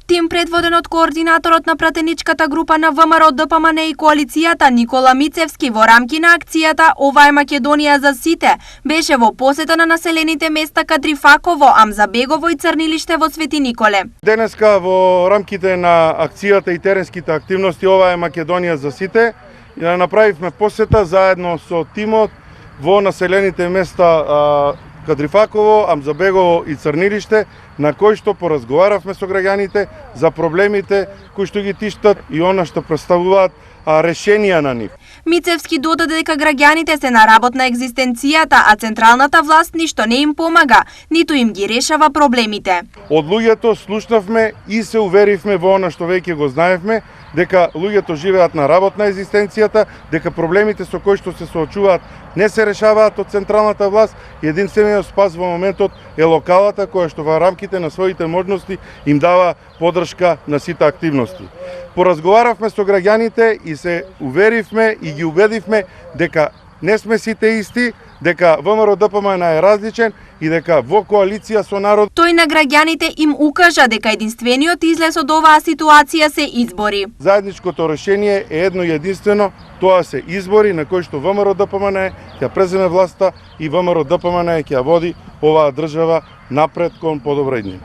Тим предводен од координаторот на пратеничката група на ВМРО ДПМН и коалицијата Никола Мицевски во рамки на акцијата "Ова е Македонија за сите" беше во посета на населените места Кадрифаково, Амзабегово и Црнилиште во Свети Николе. Денеска во рамките на акцијата и теренските активности "Ова е Македонија за сите" ја направивме посета заедно со тимот во населените места Кадрифаково, Амзабегово и Црнилиште, на кои што поразговаравме со граѓаните за проблемите кои што ги тиштат и она што представуваат решенија на нив. Мицевски додаде дека граѓаните се на работ на екзистенцијата, а централната власт ништо не им помага, ниту им ги решава проблемите. Од луѓето слушнавме и се уверивме во она што веќе го знаевме, дека луѓето живеат на работ на екзистенцијата, дека проблемите со кои што се соочуваат не се решаваат од централната власт и единствениот спас во моментот е локалата која што во рамките на своите можности им дава поддршка на сите активности. Поразговаравме со граѓаните и се уверивме и ги убедивме дека не сме сите исти, дека ВМРО ДПМН е различен и дека во коалиција со народ. Тој на граѓаните им укажа дека единствениот излез од оваа ситуација се избори. Заедничкото решение е едно и единствено, тоа се избори на кои што ВМРО ДПМН ќе преземе власта и ВМРО ДПМН ќе ја води оваа држава напред кон подобро иднина.